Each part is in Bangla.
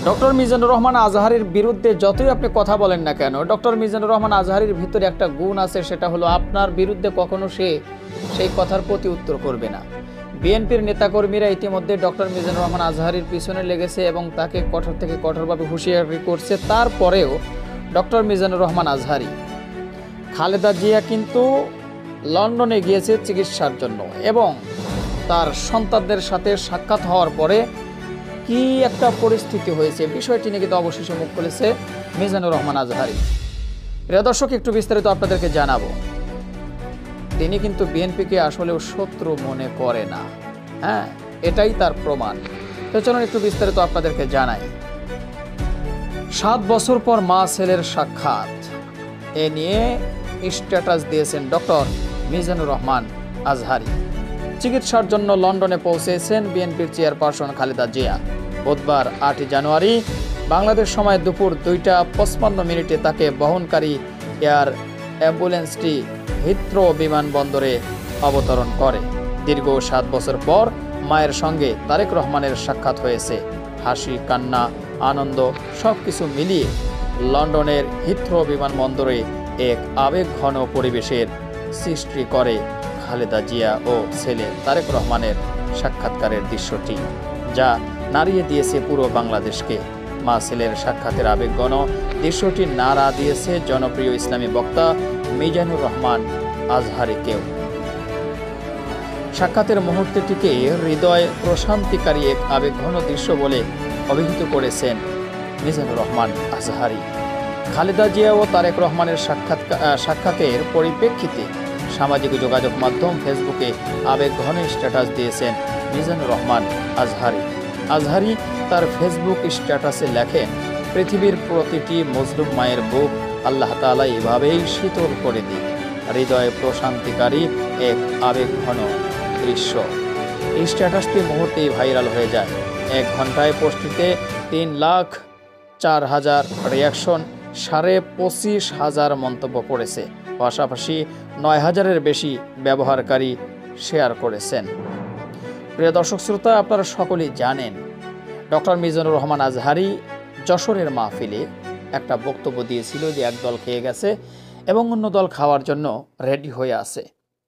ডক্টর মিজানুর রহমান আজহারীর বিরুদ্ধে যতই আপনি কথা বলেন না কেন, ডক্টর মিজানুর রহমান আজহারীর ভিতরে একটা গুণ আছে, সেটা হলো আপনার বিরুদ্ধে কখনো সেই কথার প্রতি উত্তর করবে না। বিএনপির নেতাকর্মীরা ইতিমধ্যে ডক্টর মিজানুর রহমান আজহারীর পিছনে লেগেছে এবং তাকে কঠোর থেকে কঠোরভাবে হুঁশিয়ারি করছে। তারপরেও ডক্টর মিজানুর রহমান আজহারী, খালেদা জিয়া কিন্তু লন্ডনে গিয়েছে চিকিৎসার জন্য এবং তার সন্তানদের সাথে সাক্ষাৎ হওয়ার পরে কি একটা পরিস্থিতি হয়েছে, বিষয়টি নিয়ে কিন্তু অবশেষে মুখ খুলেছে মিজানুর রহমান আজহারী। প্রিয় দর্শক, একটু বিস্তারিত আপনাদেরকে জানাবো। তিনি কিন্তু বিএনপিকে আসলেও শত্রু মনে করে না, হ্যাঁ, এটাই তার প্রমাণ। তো চলুন একটু বিস্তারিত আপনাদেরকে জানাই। 7 বছর পর মা ছেলের সাক্ষাৎ, এ নিয়ে স্ট্যাটাস দিয়েছেন ডক্টর মিজানুর রহমান আজহারী। চিকিৎসার জন্য লন্ডনে পৌঁছেছেন বিএনপির চেয়ারপারসন খালেদা জিয়া। বুধবার 8 জানুয়ারি বাংলাদেশ সময় দুপুর 2:55 তাকে বহনকারী এয়ার অ্যাম্বুলেন্সটি হিথ্রো বিমানবন্দরে অবতরণ করে। দীর্ঘ 7 বছর পর মায়ের সঙ্গে তারেক রহমানের সাক্ষাৎ হয়েছে। হাসি, কান্না, আনন্দ সবকিছু মিলিয়ে লন্ডনের হিথ্রো বিমানবন্দরে এক আবেগঘন পরিবেশের সৃষ্টি করে খালেদা জিয়া ও ছেলে তারেক রহমানের সাক্ষাৎকারের দৃশ্যটি, যা নাড়িয়ে দিয়েছে পুরো বাংলাদেশকে। মা ছেলের সাক্ষাতের আবেগঘন দৃশ্যটি নাড়া দিয়েছে জনপ্রিয় ইসলামী বক্তা মিজানুর রহমান আজহারীকেও। সাক্ষাতের মুহূর্তটিকে হৃদয় প্রশান্তিকারী এক আবেগঘন দৃশ্য বলে অভিহিত করেছেন মিজানুর রহমান আজহারী। খালেদা জিয়া ও তারেক রহমানের সাক্ষাতের পরিপ্রেক্ষিতে সামাজিক যোগাযোগ মাধ্যম ফেসবুকে আবেগঘন স্ট্যাটাস দিয়েছেন মিজানুর রহমান আজহারী তার ফেসবুক স্ট্যাটাসে লেখেন, পৃথিবীর প্রতিটি মুসলিম মায়ের বুক আল্লাহ তাআলা এভাবেই শীতল করে দিন। হৃদয় প্রশান্তিকারী এক আবেগঘন দৃশ্য। এই স্ট্যাটাসটি মুহূর্তেই ভাইরাল হয়ে যায়। 1 ঘন্টায় পোস্টটিতে 3,04,000 রিয়াকশন, 25,500 মন্তব্য পড়েছে। পাশাপাশি 9,000-এর বেশি ব্যবহারকারী শেয়ার করেছেন। প্রিয় দর্শক শ্রোতা, আপনারা সকলেই জানেন ডক্টর মিজানুর রহমান আজহারী যশোরের মাহফিলে একটা বক্তব্য দিয়েছিল যে এক দল খেয়ে গেছে এবং অন্য দল খাওয়ার জন্য রেডি হয়ে আছে।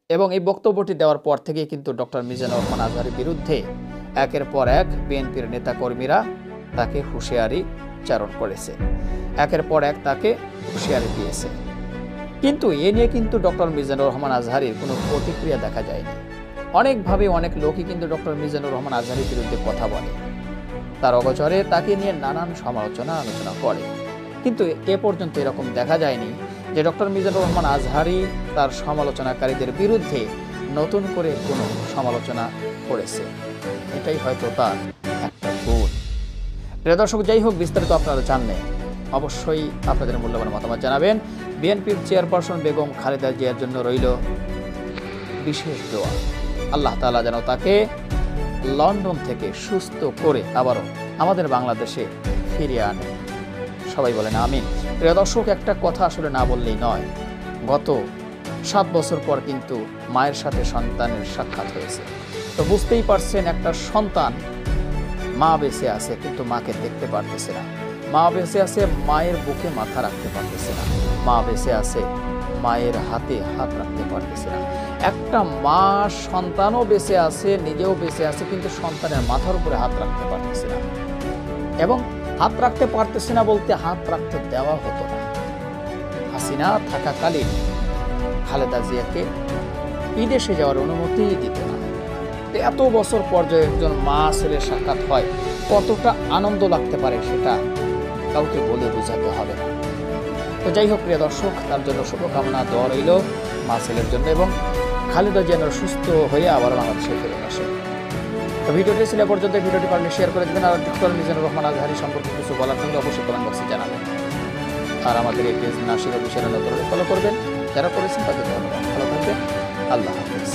এবং এই বক্তব্যটি দেওয়ার পর থেকে কিন্তু ডক্টর মিজানুর রহমান আজহারীর বিরুদ্ধে একের পর এক বিএনপির নেতাকর্মীরা তাকে হুঁশিয়ারি চারণ করেছে, একের পর এক তাকে হুঁশিয়ারি দিয়েছে। কিন্তু এ নিয়ে কিন্তু ডক্টর মিজানুর রহমান আজহারীর কোনো প্রতিক্রিয়া দেখা যায়নি। অনেকভাবে অনেক লোকই কিন্তু ডক্টর মিজানুর রহমান আজহারীর বিরুদ্ধে কথা বলে, তার অগোচরে তাকে নিয়ে নানান আলোচনা করে। কিন্তু এ পর্যন্ত এরকম দেখা যায়নি যে ডক্টর মিজানুর রহমান আজহারী তার সমালোচনাকারীদের বিরুদ্ধে নতুন করে কোনো সমালোচনা করেছে। এটাই হয়তো তার একটা গুণ। প্রিয় দর্শক, যাই হোক, বিস্তারিত আপনারা জানলে অবশ্যই আপনাদের মূল্যবান মতামত জানাবেন। বিএনপির চেয়ারপারসন বেগম খালেদা জিয়ার জন্য রইল বিশেষ দোয়া। আল্লাহ তাআলা যেন তাকে লন্ডন থেকে সুস্থ করে আবারও আমাদের বাংলাদেশে ফিরিয়ে আনে। সবাই বলেন আমিন। প্রিয় দর্শক, একটা কথা আসলে না বললেই নয়। গত 7 বছর পর কিন্তু মায়ের সাথে সন্তানের সাক্ষাৎ হয়েছে। তো বুঝতেই পারছেন, একটা সন্তান, মা বেঁচে আছে কিন্তু মাকে দেখতে পারতেছে না। মা বেঁচে আছে, মায়ের বুকে মাথা রাখতে পারতেছে না। মা বেঁচে আছে, মায়ের হাতে হাত রাখতে পারতেছে না। একটা মা সন্তানও বেঁচে আছে, নিজেও বেঁচে আছে, কিন্তু সন্তানের মাথার উপরে হাত রাখতে পারতেছে না। এবং হাত রাখতে পারতেছে না বলতে হাত রাখতে দেওয়া হতো না। হাসিনা থাকাকালীন খালেদা জিয়াকে বিদেশে যাওয়ার অনুমতি দিত না। এত বছর পর যে একজন মা ছেলের সাক্ষাৎ হয়, কতটা আনন্দ লাগতে পারে সেটা কাউকে বলে বোঝাতে হবে না। তো যাই হোক, প্রিয় দর্শক, তার জন্য শুভকামনা, দোয়া রইল মা ছেলের জন্য এবং খালেদা জিয়া সুস্থ হয়ে আবার বাংলাদেশে ফিরে আসে। তো ভিডিওটি ছিল পর্যন্ত। ভিডিওটি পারলে শেয়ার করে দেবেন। আর ডক্টর মিজানুর রহমান আজহারী সম্পর্কে কিছু বলার থাকলে অবশ্যই কমেন্ট বক্সে জানাবেন। আর আমাদের এই পেজ নাসির অফিসিয়াল ফলো করবেন। যারা করেছেন তাদের ধন্যবাদ। ভালো থাকবেন। আল্লাহ হাফেজ।